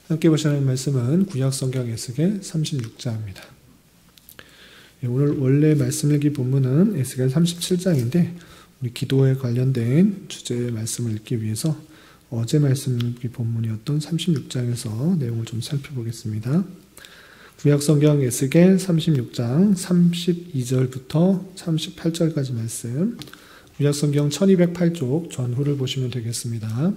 함께 보시는 말씀은 구약성경 에스겔 36장입니다. 오늘 원래 말씀 읽기 본문은 에스겔 37장인데 우리 기도에 관련된 주제의 말씀을 읽기 위해서 어제 말씀 읽기 본문이었던 36장에서 내용을 좀 살펴보겠습니다. 구약성경 에스겔 36장 32절부터 38절까지 말씀, 구약성경 1208쪽 전후를 보시면 되겠습니다.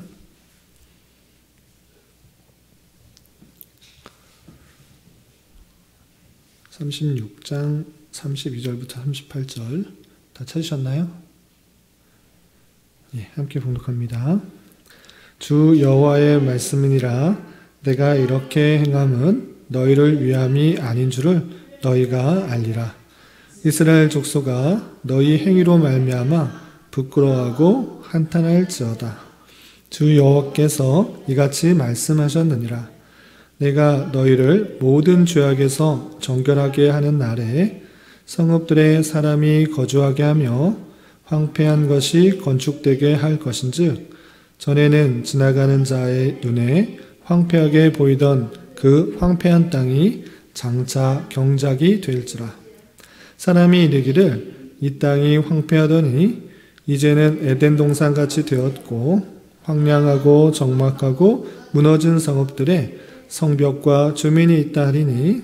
36장 32절부터 38절 다 찾으셨나요? 예, 함께 봉독합니다. 주 여호와의 말씀이니라. 내가 이렇게 행함은 너희를 위함이 아닌 줄을 너희가 알리라. 이스라엘 족속아, 너희 행위로 말미암아 부끄러워하고 한탄할지어다. 주 여호와께서 이같이 말씀하셨느니라. 내가 너희를 모든 죄악에서 정결하게 하는 날에 성읍들에 사람이 거주하게 하며 황폐한 것이 건축되게 할 것인즉, 전에는 지나가는 자의 눈에 황폐하게 보이던 그 황폐한 땅이 장차 경작이 될지라. 사람이 이르기를 이 땅이 황폐하더니 이제는 에덴 동산같이 되었고, 황량하고 적막하고 무너진 성읍들에 성벽과 주민이 있다 하리니,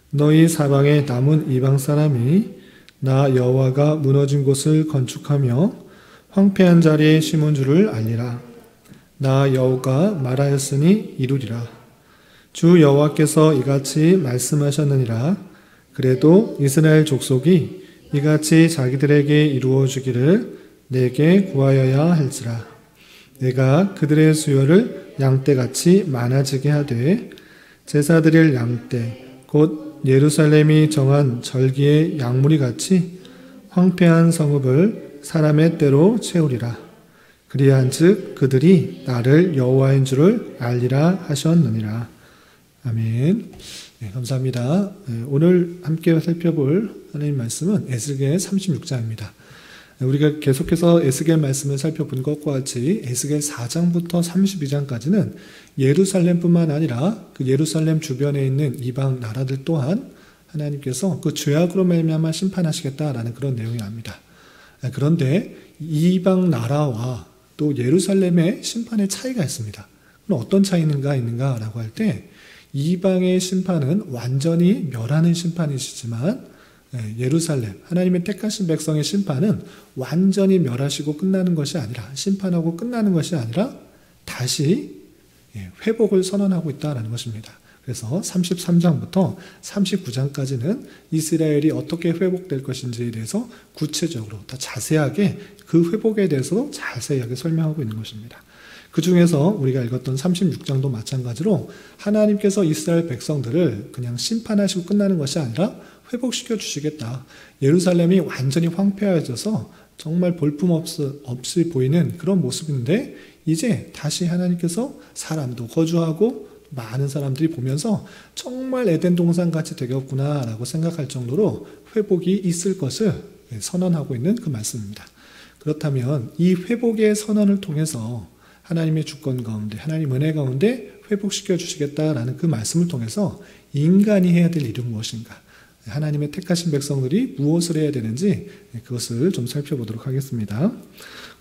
너희 사방에 남은 이방 사람이 나 여호와가 무너진 곳을 건축하며 황폐한 자리에 심은 줄을 알리라. 나 여호와가 말하였으니 이루리라. 주 여호와께서 이같이 말씀하셨느니라. 그래도 이스라엘 족속이 이같이 자기들에게 이루어 주기를 내게 구하여야 할지라. 내가 그들의 수요를 양떼같이 많아지게 하되 제사 드릴 양떼 곧 예루살렘이 정한 절기의 양무리같이 황폐한 성읍을 사람의 때로 채우리라. 그리한즉 그들이 나를 여호와인 줄을 알리라 하셨느니라. 아멘. 네, 감사합니다. 오늘 함께 살펴볼 하나님 말씀은 에스겔 36장입니다. 우리가 계속해서 에스겔 말씀을 살펴본 것과 같이 에스겔 4장부터 32장까지는 예루살렘뿐만 아니라 그 예루살렘 주변에 있는 이방 나라들 또한 하나님께서 그 죄악으로 말미암아 심판하시겠다라는 그런 내용이 납니다. 그런데 이방 나라와 또 예루살렘의 심판의 차이가 있습니다. 그럼 어떤 차이가 있는가라고 할 때, 이방의 심판은 완전히 멸하는 심판이시지만 예루살렘, 하나님의 택하신 백성의 심판은 완전히 멸하시고 끝나는 것이 아니라, 심판하고 끝나는 것이 아니라 다시 회복을 선언하고 있다는 것입니다. 그래서 33장부터 39장까지는 이스라엘이 어떻게 회복될 것인지에 대해서 구체적으로 더 자세하게 그 회복에 대해서 자세하게 설명하고 있는 것입니다. 그 중에서 우리가 읽었던 36장도 마찬가지로 하나님께서 이스라엘 백성들을 그냥 심판하시고 끝나는 것이 아니라 회복시켜 주시겠다. 예루살렘이 완전히 황폐해져서 정말 볼품없이 보이는 그런 모습인데, 이제 다시 하나님께서 사람도 거주하고 많은 사람들이 보면서 정말 에덴 동산같이 되겠구나 라고 생각할 정도로 회복이 있을 것을 선언하고 있는 그 말씀입니다. 그렇다면 이 회복의 선언을 통해서 하나님의 주권 가운데, 하나님 은혜 가운데 회복시켜 주시겠다라는 그 말씀을 통해서 인간이 해야 될 일은 무엇인가, 하나님의 택하신 백성들이 무엇을 해야 되는지 그것을 좀 살펴보도록 하겠습니다.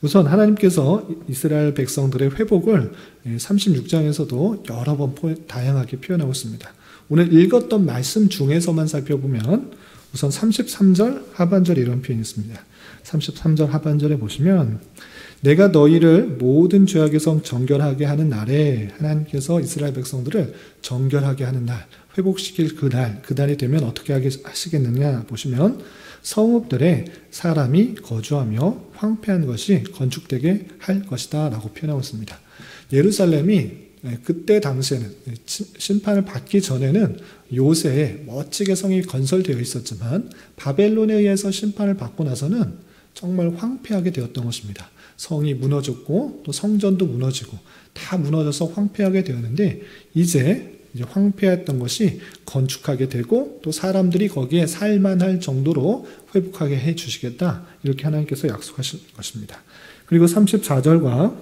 우선 하나님께서 이스라엘 백성들의 회복을 36장에서도 여러 번 다양하게 표현하고 있습니다. 오늘 읽었던 말씀 중에서만 살펴보면 우선 33절 하반절에 이런 표현이 있습니다. 33절 하반절에 보시면, 내가 너희를 모든 죄악에서 정결하게 하는 날에, 하나님께서 이스라엘 백성들을 정결하게 하는 날, 회복시킬 그 날이 되면 어떻게 하시겠느냐 보시면, 성읍들에 사람이 거주하며 황폐한 것이 건축되게 할 것이다 라고 표현하고 있습니다. 예루살렘이 그때 당시에는, 심판을 받기 전에는 요새에 멋지게 성이 건설되어 있었지만 바벨론에 의해서 심판을 받고 나서는 정말 황폐하게 되었던 것입니다. 성이 무너졌고 또 성전도 무너지고 다 무너져서 황폐하게 되었는데, 이제 황폐했던 것이 건축하게 되고 또 사람들이 거기에 살만할 정도로 회복하게 해 주시겠다, 이렇게 하나님께서 약속하신 것입니다. 그리고 34절과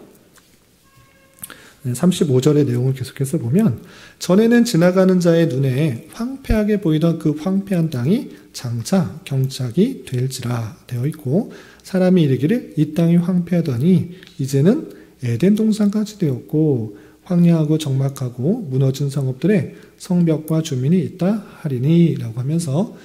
35절의 내용을 계속해서 보면 전에는 지나가는 자의 눈에 황폐하게 보이던 그 황폐한 땅이 장차 경작이 될지라 되어 있고 사람이 이르기를 이 땅이 황폐하더니 이제는 에덴 동산까지 되었고 황량하고 적막하고 무너진 성읍들에 성벽과 주민이 있다 하리니 라고 하면서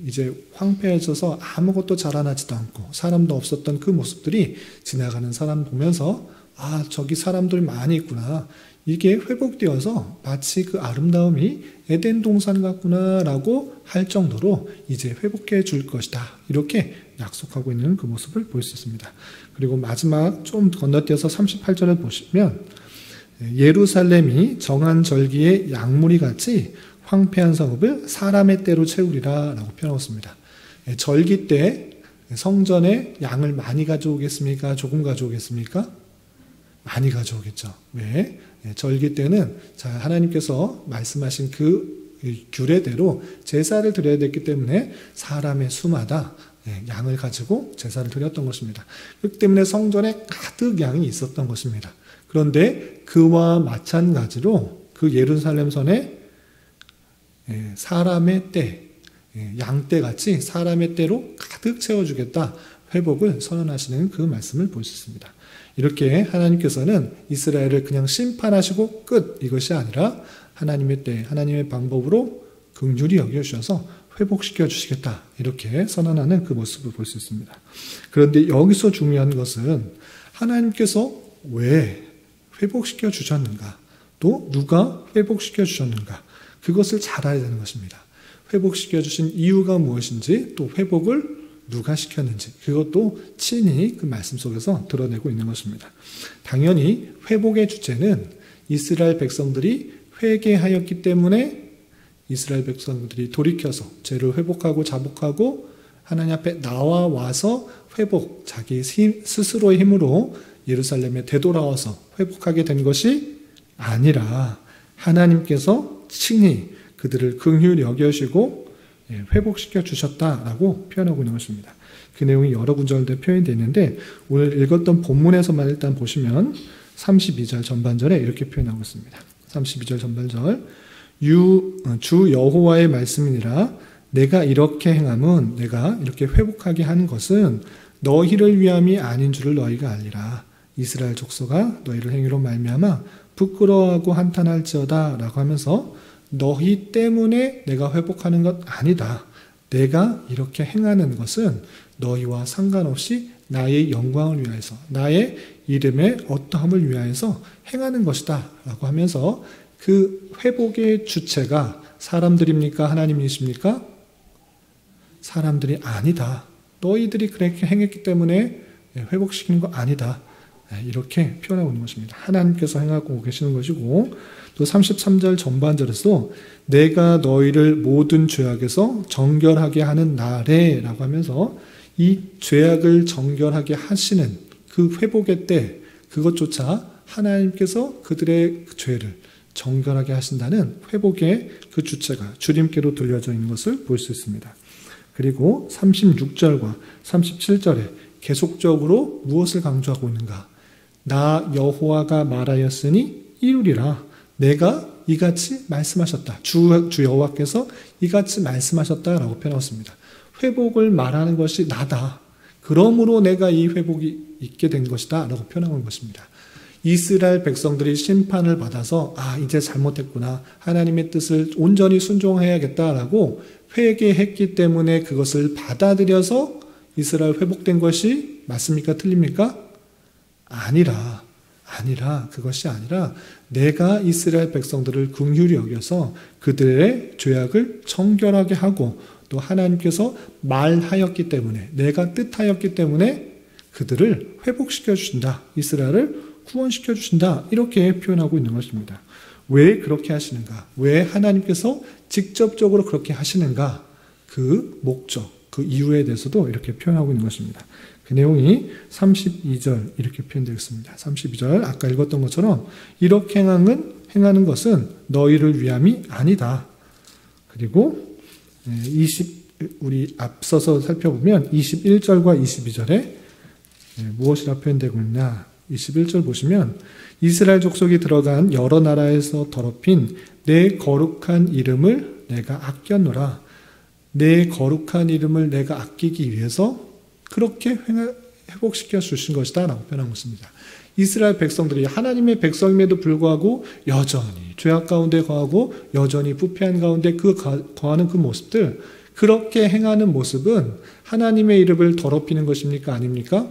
이제 황폐해져서 아무것도 자라나지도 않고 사람도 없었던 그 모습들이 지나가는 사람 보면서 아 저기 사람들 많이 있구나 이게 회복되어서 마치 그 아름다움이 에덴 동산 같구나 라고 할 정도로 이제 회복해 줄 것이다 이렇게 약속하고 있는 그 모습을 볼 수 있습니다. 그리고 마지막 좀 건너뛰어서 38절을 보시면 예루살렘이 정한 절기의 양무리 같이 황폐한 성읍을 사람의 때로 채우리라 라고 표현하고 있습니다. 절기 때 성전에 양을 많이 가져오겠습니까? 조금 가져오겠습니까? 많이 가져오겠죠. 왜? 절기 때는 하나님께서 말씀하신 그 규례대로 제사를 드려야 됐기 때문에 사람의 수마다 양을 가지고 제사를 드렸던 것입니다. 그렇기 때문에 성전에 가득 양이 있었던 것입니다. 그런데 그와 마찬가지로 그 예루살렘 선에 사람의 때, 양떼 같이 사람의 때로 가득 채워주겠다 회복을 선언하시는 그 말씀을 볼 수 있습니다. 이렇게 하나님께서는 이스라엘을 그냥 심판하시고 끝 이것이 아니라 하나님의 때, 하나님의 방법으로 긍휼히 여겨주셔서 회복시켜 주시겠다 이렇게 선언하는 그 모습을 볼 수 있습니다. 그런데 여기서 중요한 것은 하나님께서 왜 회복시켜 주셨는가 또 누가 회복시켜 주셨는가 그것을 잘 알아야 되는 것입니다. 회복시켜 주신 이유가 무엇인지 또 회복을 누가 시켰는지 그것도 친히 그 말씀 속에서 드러내고 있는 것입니다. 당연히 회복의 주체는 이스라엘 백성들이 회개하였기 때문에 이스라엘 백성들이 돌이켜서 죄를 회복하고 자복하고 하나님 앞에 나와서 회복, 자기 스스로의 힘으로 예루살렘에 되돌아와서 회복하게 된 것이 아니라 하나님께서 친히 그들을 긍휼히 여겨시고 회복시켜 주셨다라고 표현하고 있는 것입니다. 그 내용이 여러 구절들 표현되어 있는데 오늘 읽었던 본문에서만 일단 보시면 32절 전반절에 이렇게 표현하고 있습니다. 32절 전반절 주 여호와의 말씀이니라 내가 이렇게 행함은 내가 이렇게 회복하게 하는 것은 너희를 위함이 아닌 줄을 너희가 알리라. 이스라엘 족속아 너희를 행위로 말미암아 부끄러워하고 한탄할지어다 라고 하면서 너희 때문에 내가 회복하는 것 아니다. 내가 이렇게 행하는 것은 너희와 상관없이 나의 영광을 위하여서 나의 이름의 어떠함을 위하여서 행하는 것이다 라고 하면서 그 회복의 주체가 사람들입니까? 하나님이십니까? 사람들이 아니다. 너희들이 그렇게 행했기 때문에 회복시키는 거 아니다. 이렇게 표현하고 있는 것입니다. 하나님께서 행하고 계시는 것이고 또 33절 전반절에서 내가 너희를 모든 죄악에서 정결하게 하는 날에 라고 하면서 이 죄악을 정결하게 하시는 그 회복의 때 그것조차 하나님께서 그들의 죄를 정결하게 하신다는 회복의 그 주체가 주님께로 돌려져 있는 것을 볼 수 있습니다. 그리고 36절과 37절에 계속적으로 무엇을 강조하고 있는가? 나 여호와가 말하였으니 이루리라. 내가 이같이 말씀하셨다. 주 여호와께서 이같이 말씀하셨다라고 표현했습니다. 회복을 말하는 것이 나다. 그러므로 내가 이 회복이 있게 된 것이다 라고 표현하는 것입니다. 이스라엘 백성들이 심판을 받아서 이제 잘못했구나. 하나님의 뜻을 온전히 순종해야겠다라고 회개했기 때문에 그것을 받아들여서 이스라엘 회복된 것이 맞습니까? 틀립니까? 아니라 그것이 아니라 내가 이스라엘 백성들을 긍휼히 여겨서 그들의 죄악을 정결하게 하고 또 하나님께서 말하였기 때문에 내가 뜻하였기 때문에 그들을 회복시켜 주신다. 이스라엘을 구원시켜 주신다. 이렇게 표현하고 있는 것입니다. 왜 그렇게 하시는가? 왜 하나님께서 직접적으로 그렇게 하시는가? 그 목적, 그 이유에 대해서도 이렇게 표현하고 있는 것입니다. 그 내용이 32절 이렇게 표현되어 있습니다. 32절 아까 읽었던 것처럼 이렇게 행하는 것은 너희를 위함이 아니다. 그리고 우리 앞서서 살펴보면 21절과 22절에 무엇이라 표현되고 있냐? 21절 보시면 이스라엘 족속이 들어간 여러 나라에서 더럽힌 내 거룩한 이름을 내가 아꼈노라. 내 거룩한 이름을 내가 아끼기 위해서 그렇게 회복시켜 주신 것이다 라고 표현하고 있습니다. 이스라엘 백성들이 하나님의 백성임에도 불구하고 여전히 죄악 가운데 거하고 여전히 부패한 가운데 거하는 그 모습들, 그렇게 행하는 모습은 하나님의 이름을 더럽히는 것입니까? 아닙니까?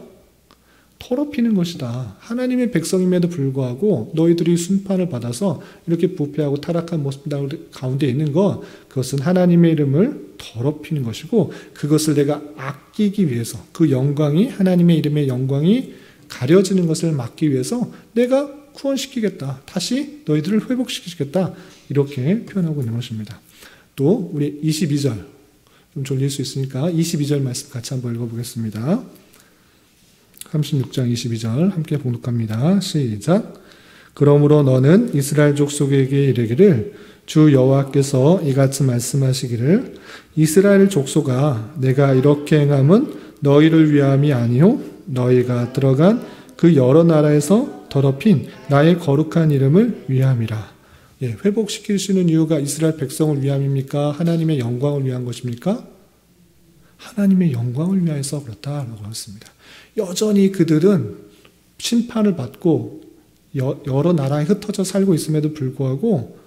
더럽히는 것이다. 하나님의 백성임에도 불구하고 너희들이 순판을 받아서 이렇게 부패하고 타락한 모습 가운데 있는 것, 그것은 하나님의 이름을 더럽히는 것이고, 그것을 내가 아끼기 위해서, 그 영광이, 하나님의 이름의 영광이 가려지는 것을 막기 위해서 내가 구원시키겠다. 다시 너희들을 회복시키겠다. 이렇게 표현하고 있는 것입니다. 또 우리 22절, 좀 졸릴 수 있으니까 22절 말씀 같이 한번 읽어보겠습니다. 36장 22절 함께 봉독합니다. 시작. 그러므로 너는 이스라엘 족속에게 이르기를 주 여호와께서 이같이 말씀하시기를 이스라엘 족속아 내가 이렇게 행함은 너희를 위함이 아니요 너희가 들어간 그 여러 나라에서 더럽힌 나의 거룩한 이름을 위함이라. 회복시키시는 이유가 이스라엘 백성을 위함입니까? 하나님의 영광을 위한 것입니까? 하나님의 영광을 위하여서 그렇다라고 했습니다. 여전히 그들은 심판을 받고 여러 나라에 흩어져 살고 있음에도 불구하고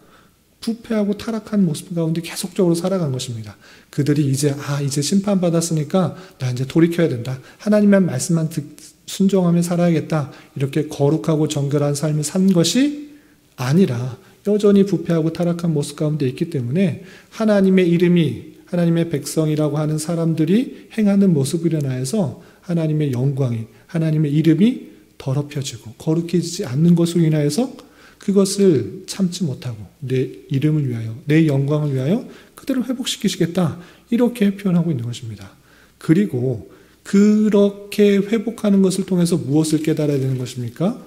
부패하고 타락한 모습 가운데 계속적으로 살아간 것입니다. 그들이 이제 심판받았으니까 나 이제 돌이켜야 된다. 하나님의 말씀만 순종하며 살아야겠다. 이렇게 거룩하고 정결한 삶을 산 것이 아니라 여전히 부패하고 타락한 모습 가운데 있기 때문에 하나님의 이름이, 하나님의 백성이라고 하는 사람들이 행하는 모습으로 인하여서 하나님의 영광이, 하나님의 이름이 더럽혀지고 거룩해지지 않는 것으로 인하여서 그것을 참지 못하고 내 이름을 위하여, 내 영광을 위하여 그들을 회복시키시겠다. 이렇게 표현하고 있는 것입니다. 그리고 그렇게 회복하는 것을 통해서 무엇을 깨달아야 되는 것입니까?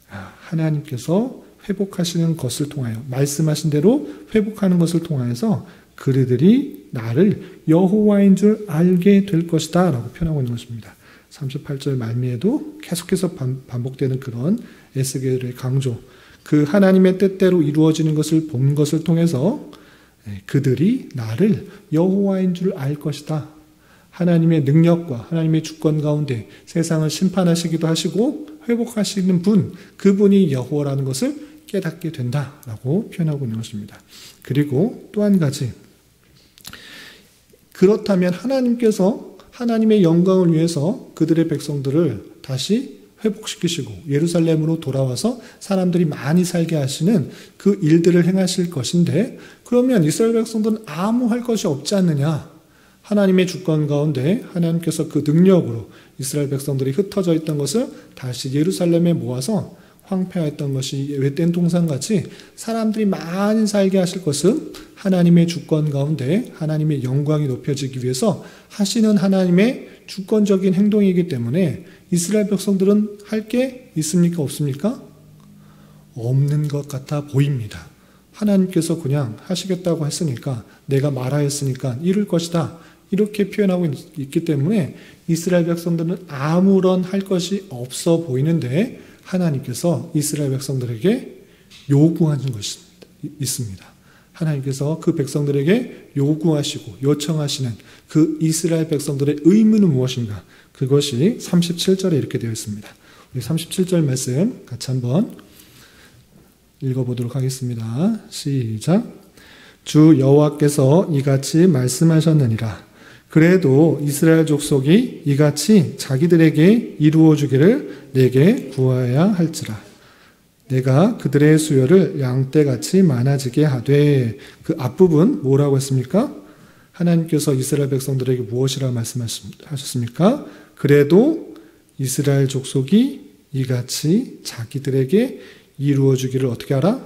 하나님께서 회복하시는 것을 통하여, 말씀하신 대로 회복하는 것을 통하여서 그들이 나를 여호와인 줄 알게 될 것이다 라고 표현하고 있는 것입니다. 38절 말미에도 계속해서 반복되는 그런 에스겔의 강조, 그 하나님의 뜻대로 이루어지는 것을 본 것을 통해서 그들이 나를 여호와인 줄 알 것이다. 하나님의 능력과 하나님의 주권 가운데 세상을 심판하시기도 하시고 회복하시는 분, 그분이 여호와라는 것을 깨닫게 된다라고 표현하고 있는 것입니다. 그리고 또 한 가지, 그렇다면 하나님께서 하나님의 영광을 위해서 그들의 백성들을 다시 회복시키시고 예루살렘으로 돌아와서 사람들이 많이 살게 하시는 그 일들을 행하실 것인데, 그러면 이스라엘 백성들은 아무 할 것이 없지 않느냐? 하나님의 주권 가운데 하나님께서 그 능력으로 이스라엘 백성들이 흩어져 있던 것을 다시 예루살렘에 모아서 황폐했던 것이 외된 동산같이 사람들이 많이 살게 하실 것은 하나님의 주권 가운데 하나님의 영광이 높여지기 위해서 하시는 하나님의 주권적인 행동이기 때문에 이스라엘 백성들은 할 게 있습니까? 없습니까? 없는 것 같아 보입니다. 하나님께서 그냥 하시겠다고 했으니까, 내가 말하였으니까 이룰 것이다, 이렇게 표현하고 있기 때문에 이스라엘 백성들은 아무런 할 것이 없어 보이는데 하나님께서 이스라엘 백성들에게 요구하는 것이 있습니다. 하나님께서 그 백성들에게 요구하시고 요청하시는 그 이스라엘 백성들의 의무는 무엇인가? 그것이 37절에 이렇게 되어 있습니다. 우리 37절 말씀 같이 한번 읽어보도록 하겠습니다. 시작. 주 여호와께서 이같이 말씀하셨느니라. 그래도 이스라엘 족속이 이같이 자기들에게 이루어 주기를 내게 구하여야 할지라. 내가 그들의 수요를 양떼같이 많아지게 하되. 그 앞부분 뭐라고 했습니까? 하나님께서 이스라엘 백성들에게 무엇이라 말씀하셨습니까? 그래도 이스라엘 족속이 이같이 자기들에게 이루어 주기를 어떻게 하라?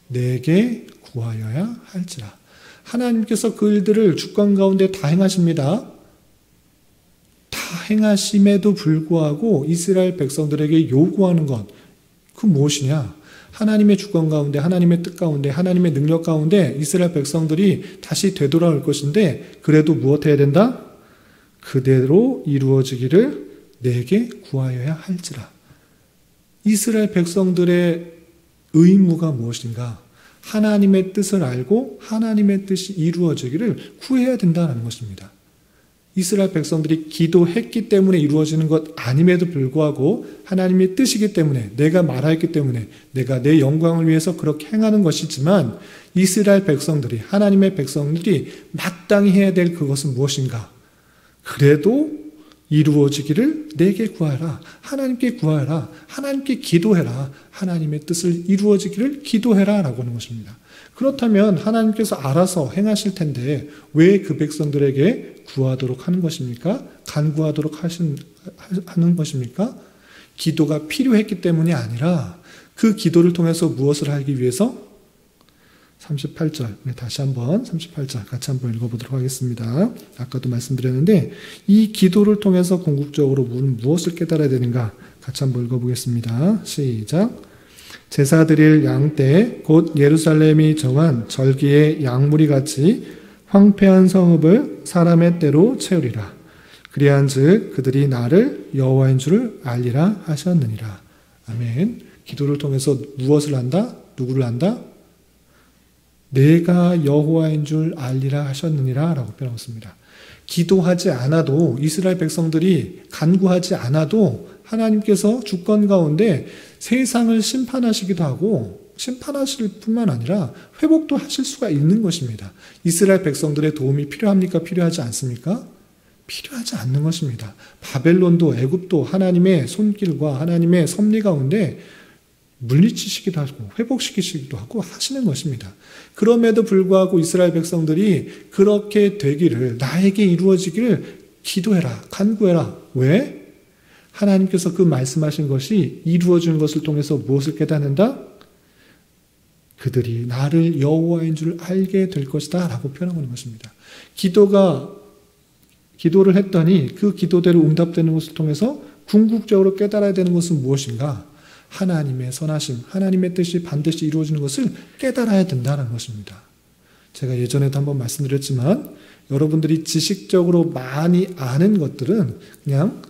내게 구하여야 할지라. 하나님께서 그 일들을 주권 가운데 다 행하십니다. 다 행하심에도 불구하고 이스라엘 백성들에게 요구하는 것, 그 무엇이냐? 하나님의 주권 가운데, 하나님의 뜻 가운데, 하나님의 능력 가운데 이스라엘 백성들이 다시 되돌아올 것인데, 그래도 무엇해야 된다? 그대로 이루어지기를 내게 구하여야 할지라. 이스라엘 백성들의 의무가 무엇인가? 하나님의 뜻을 알고 하나님의 뜻이 이루어지기를 구해야 된다는 것입니다. 이스라엘 백성들이 기도했기 때문에 이루어지는 것 아님에도 불구하고 하나님의 뜻이기 때문에, 내가 말하였기 때문에, 내가 내 영광을 위해서 그렇게 행하는 것이지만, 이스라엘 백성들이, 하나님의 백성들이 마땅히 해야 될 그것은 무엇인가? 그래도 이루어지기를 내게 구하라, 하나님께 구하라, 하나님께 기도해라, 하나님의 뜻을 이루어지기를 기도해라 라고 하는 것입니다. 그렇다면 하나님께서 알아서 행하실 텐데 왜 그 백성들에게 구하도록 하는 것입니까? 간구하도록 하는 것입니까? 기도가 필요했기 때문이 아니라 그 기도를 통해서 무엇을 하기 위해서? 38절, 다시 한번 38절 같이 한번 읽어보도록 하겠습니다. 아까도 말씀드렸는데 이 기도를 통해서 궁극적으로 무엇을 깨달아야 되는가? 같이 한번 읽어보겠습니다. 시작. 제사 드릴 양떼 곧 예루살렘이 정한 절기의 양무리 같이 황폐한 성읍을 사람의 때로 채우리라. 그리한즉 그들이 나를 여호와인 줄을 알리라 하셨느니라. 아멘. 기도를 통해서 무엇을 한다? 누구를 한다? 내가 여호와인 줄 알리라 하셨느니라 라고 표현했습니다. 기도하지 않아도, 이스라엘 백성들이 간구하지 않아도 하나님께서 주권 가운데 세상을 심판하시기도 하고, 심판하실 뿐만 아니라 회복도 하실 수가 있는 것입니다. 이스라엘 백성들의 도움이 필요합니까? 필요하지 않습니까? 필요하지 않는 것입니다. 바벨론도 애굽도 하나님의 손길과 하나님의 섭리 가운데 물리치시기도 하고 회복시키시기도 하고 하시는 것입니다. 그럼에도 불구하고 이스라엘 백성들이 그렇게 되기를, 나에게 이루어지기를 기도해라, 간구해라. 왜? 하나님께서 그 말씀하신 것이 이루어지는 것을 통해서 무엇을 깨닫는다? 그들이 나를 여호와인 줄 알게 될 것이다 라고 표현하고 있는 것입니다. 기도를 했더니 그 기도대로 응답되는 것을 통해서 궁극적으로 깨달아야 되는 것은 무엇인가? 하나님의 선하심, 하나님의 뜻이 반드시 이루어지는 것을 깨달아야 된다는 것입니다. 제가 예전에도 한번 말씀드렸지만 여러분들이 지식적으로 많이 아는 것들은 그냥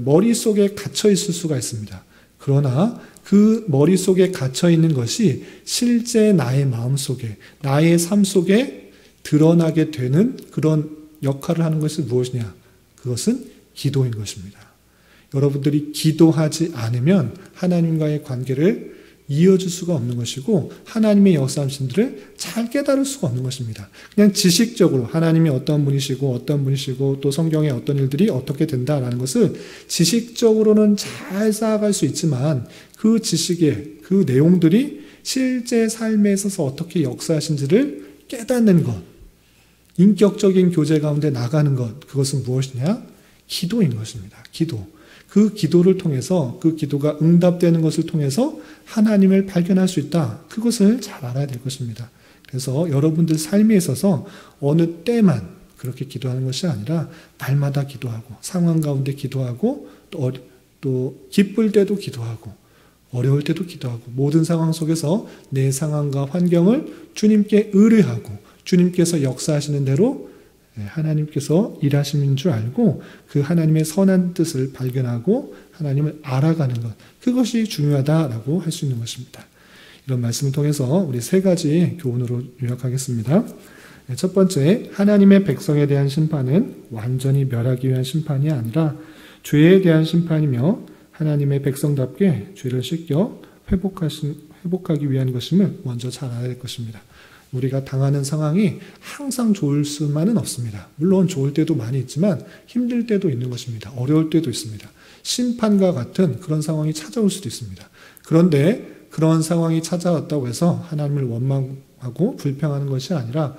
머릿속에 갇혀 있을 수가 있습니다. 그러나 그 머릿속에 갇혀 있는 것이 실제 나의 마음속에, 나의 삶 속에 드러나게 되는 그런 역할을 하는 것이 무엇이냐? 그것은 기도인 것입니다. 여러분들이 기도하지 않으면 하나님과의 관계를 이어줄 수가 없는 것이고 하나님의 역사하심들을 잘 깨달을 수가 없는 것입니다. 그냥 지식적으로 하나님이 어떤 분이시고 또 성경의 어떤 일들이 어떻게 된다라는 것을 지식적으로는 잘 쌓아갈 수 있지만 그 지식의 그 내용들이 실제 삶에 있어서 어떻게 역사하신지를 깨닫는 것, 인격적인 교제 가운데 나가는 것, 그것은 무엇이냐? 기도인 것입니다. 기도. 그 기도를 통해서, 그 기도가 응답되는 것을 통해서 하나님을 발견할 수 있다. 그것을 잘 알아야 될 것입니다. 그래서 여러분들 삶에 있어서 어느 때만 그렇게 기도하는 것이 아니라 날마다 기도하고, 상황 가운데 기도하고, 또 기쁠 때도 기도하고, 어려울 때도 기도하고, 모든 상황 속에서 내 상황과 환경을 주님께 의뢰하고, 주님께서 역사하시는 대로 하나님께서 일하시는 줄 알고 그 하나님의 선한 뜻을 발견하고 하나님을 알아가는 것, 그것이 중요하다라고 할 수 있는 것입니다. 이런 말씀을 통해서 우리 세 가지 교훈으로 요약하겠습니다. 첫 번째, 하나님의 백성에 대한 심판은 완전히 멸하기 위한 심판이 아니라 죄에 대한 심판이며 하나님의 백성답게 죄를 씻겨 회복하기 위한 것임을 먼저 잘 알아야 될 것입니다. 우리가 당하는 상황이 항상 좋을 수만은 없습니다. 물론 좋을 때도 많이 있지만 힘들 때도 있는 것입니다. 어려울 때도 있습니다. 심판과 같은 그런 상황이 찾아올 수도 있습니다. 그런데 그런 상황이 찾아왔다고 해서 하나님을 원망하고 불평하는 것이 아니라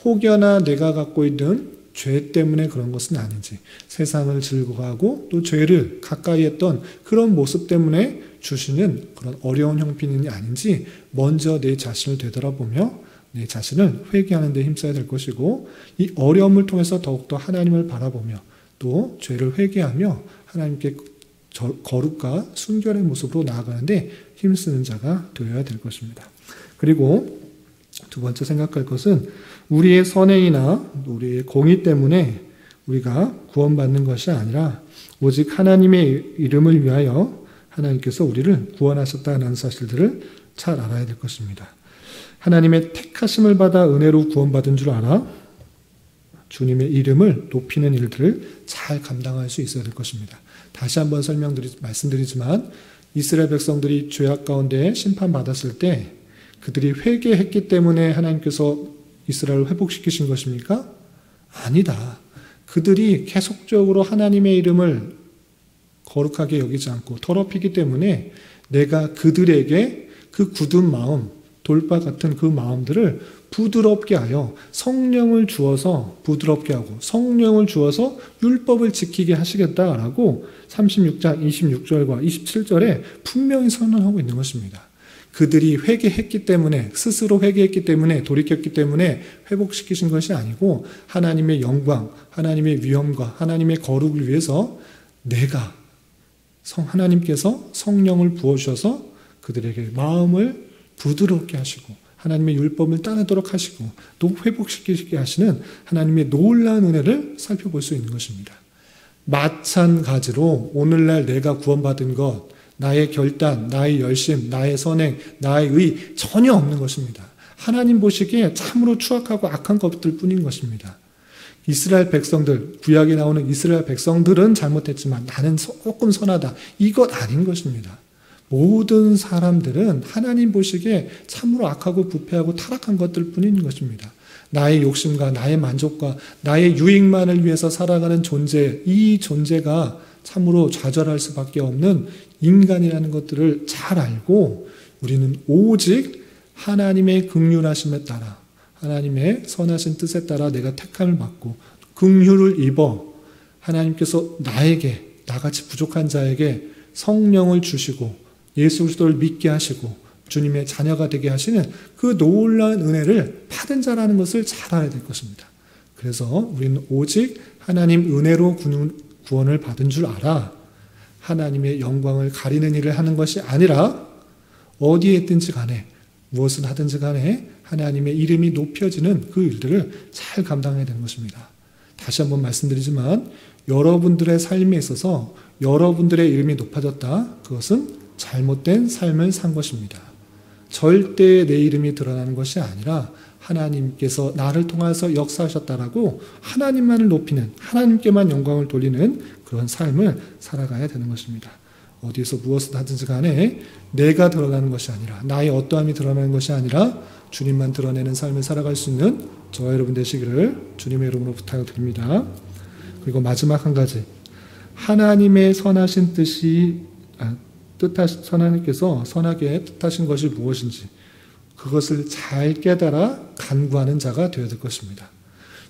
혹여나 내가 갖고 있는 죄 때문에 그런 것은 아닌지, 세상을 즐거워하고 또 죄를 가까이 했던 그런 모습 때문에 주시는 그런 어려운 형편이 아닌지 먼저 내 자신을 되돌아보며 내 자신을 회개하는 데 힘써야 될 것이고, 이 어려움을 통해서 더욱더 하나님을 바라보며 또 죄를 회개하며 하나님께 거룩과 순결의 모습으로 나아가는데 힘쓰는 자가 되어야 될 것입니다. 그리고 두 번째 생각할 것은 우리의 선행이나 우리의 공의 때문에 우리가 구원받는 것이 아니라 오직 하나님의 이름을 위하여 하나님께서 우리를 구원하셨다는 사실들을 잘 알아야 될 것입니다. 하나님의 택하심을 받아 은혜로 구원받은 줄 알아 주님의 이름을 높이는 일들을 잘 감당할 수 있어야 될 것입니다. 다시 한번 말씀드리지만 이스라엘 백성들이 죄악 가운데 심판받았을 때 그들이 회개했기 때문에 하나님께서 이스라엘을 회복시키신 것입니까? 아니다. 그들이 계속적으로 하나님의 이름을 거룩하게 여기지 않고 더럽히기 때문에 내가 그들에게 그 굳은 마음, 돌파 같은 그 마음들을 부드럽게 하여 성령을 주어서 부드럽게 하고 성령을 주어서 율법을 지키게 하시겠다라고 36장 26절과 27절에 분명히 선언하고 있는 것입니다. 그들이 회개했기 때문에 스스로 회개했기 때문에 돌이켰기 때문에 회복시키신 것이 아니고 하나님의 영광, 하나님의 위엄과 하나님의 거룩을 위해서 하나님께서 성령을 부어주셔서 그들에게 마음을 부드럽게 하시고 하나님의 율법을 따르도록 하시고 또 회복시키게 하시는 하나님의 놀라운 은혜를 살펴볼 수 있는 것입니다. 마찬가지로 오늘날 내가 구원받은 것, 나의 결단, 나의 열심, 나의 선행, 나의 의 전혀 없는 것입니다. 하나님 보시기에 참으로 추악하고 악한 것들 뿐인 것입니다. 이스라엘 백성들, 구약에 나오는 이스라엘 백성들은 잘못했지만 나는 조금 선하다. 이것 아닌 것입니다. 모든 사람들은 하나님 보시기에 참으로 악하고 부패하고 타락한 것들 뿐인 것입니다. 나의 욕심과 나의 만족과 나의 유익만을 위해서 살아가는 존재, 이 존재가 참으로 좌절할 수밖에 없는 인간이라는 것들을 잘 알고 우리는 오직 하나님의 긍휼하심에 따라 하나님의 선하신 뜻에 따라 내가 택함을 받고 긍휼을 입어 하나님께서 나같이 부족한 자에게 성령을 주시고 예수 그리스도를 믿게 하시고 주님의 자녀가 되게 하시는 그 놀라운 은혜를 받은 자라는 것을 잘 알아야 될 것입니다. 그래서 우리는 오직 하나님 은혜로 구원을 받은 줄 알아 하나님의 영광을 가리는 일을 하는 것이 아니라 어디에 있든지 간에 무엇을 하든지 간에 하나님의 이름이 높여지는 그 일들을 잘 감당해야 되는 것입니다. 다시 한번 말씀드리지만 여러분들의 삶에 있어서 여러분들의 이름이 높아졌다. 그것은 잘못된 삶을 산 것입니다. 절대 내 이름이 드러나는 것이 아니라 하나님께서 나를 통해서 역사하셨다라고 하나님만을 높이는 하나님께만 영광을 돌리는 그런 삶을 살아가야 되는 것입니다. 어디에서 무엇을 하든지 간에 내가 드러나는 것이 아니라 나의 어떠함이 드러나는 것이 아니라 주님만 드러내는 삶을 살아갈 수 있는 저와 여러분 되시기를 주님의 이름으로 부탁드립니다. 그리고 마지막 한 가지 하나님의 선하신 하나님께서 선하게 뜻하신 것이 무엇인지 그것을 잘 깨달아 간구하는 자가 되어야 될 것입니다.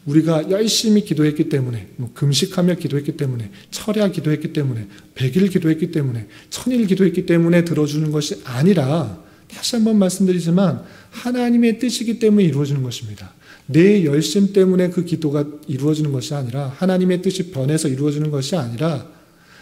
우리가 열심히 기도했기 때문에 금식하며 기도했기 때문에 철야 기도했기 때문에 100일 기도했기 때문에 1000일 기도했기 때문에 들어주는 것이 아니라 다시 한번 말씀드리지만 하나님의 뜻이기 때문에 이루어지는 것입니다. 내 열심 때문에 그 기도가 이루어지는 것이 아니라 하나님의 뜻이 변해서 이루어지는 것이 아니라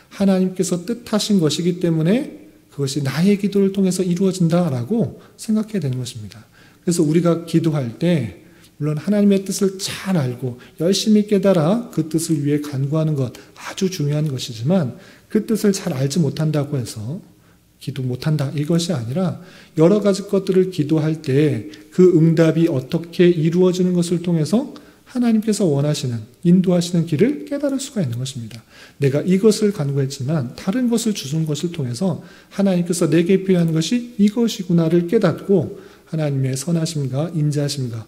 하나님께서 뜻하신 것이기 때문에 그것이 나의 기도를 통해서 이루어진다라고 생각해야 되는 것입니다. 그래서 우리가 기도할 때 물론 하나님의 뜻을 잘 알고 열심히 깨달아 그 뜻을 위해 간구하는 것 아주 중요한 것이지만 그 뜻을 잘 알지 못한다고 해서 기도 못한다 이것이 아니라 여러 가지 것들을 기도할 때 그 응답이 어떻게 이루어지는 것을 통해서 하나님께서 원하시는 인도하시는 길을 깨달을 수가 있는 것입니다. 내가 이것을 간구했지만 다른 것을 주신 것을 통해서 하나님께서 내게 필요한 것이 이것이구나를 깨닫고 하나님의 선하심과 인자하심과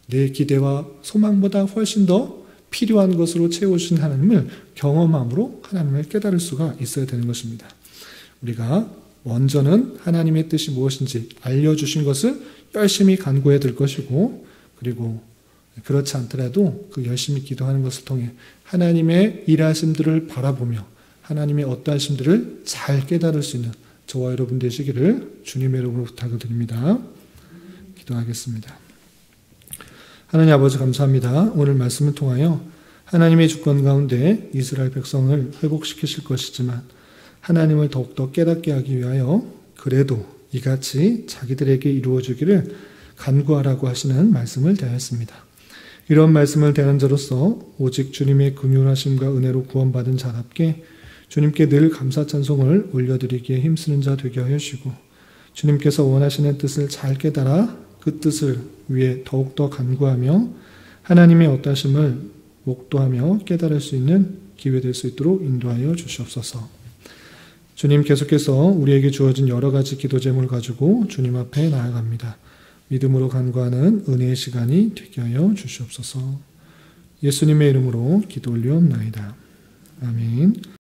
내 기대와 소망보다 훨씬 더 필요한 것으로 채워주신 하나님을 경험함으로 하나님을 깨달을 수가 있어야 되는 것입니다. 우리가 먼저는 하나님의 뜻이 무엇인지 알려주신 것을 열심히 간구해야 될 것이고 그리고 그렇지 않더라도 그 열심히 기도하는 것을 통해 하나님의 일하심들을 바라보며 하나님의 어떠하심들을 잘 깨달을 수 있는 저와 여러분 되시기를 주님의 이름으로 부탁을 드립니다. 기도하겠습니다. 하나님 아버지 감사합니다. 오늘 말씀을 통하여 하나님의 주권 가운데 이스라엘 백성을 회복시키실 것이지만 하나님을 더욱더 깨닫게 하기 위하여 그래도 이같이 자기들에게 이루어지기를 간구하라고 하시는 말씀을 대하였습니다. 이런 말씀을 대하는 자로서 오직 주님의 긍휼하심과 은혜로 구원받은 자답게 주님께 늘 감사 찬송을 올려드리기에 힘쓰는 자 되게 하여 주시고 주님께서 원하시는 뜻을 잘 깨달아 그 뜻을 위해 더욱더 간구하며 하나님의 어떠하심을 목도하며 깨달을 수 있는 기회 될 수 있도록 인도하여 주시옵소서. 주님, 계속해서 우리에게 주어진 여러 가지 기도 제목을 가지고 주님 앞에 나아갑니다. 믿음으로 간구하는 은혜의 시간이 되게 하여 주시옵소서. 예수님의 이름으로 기도 올리옵나이다. 아멘.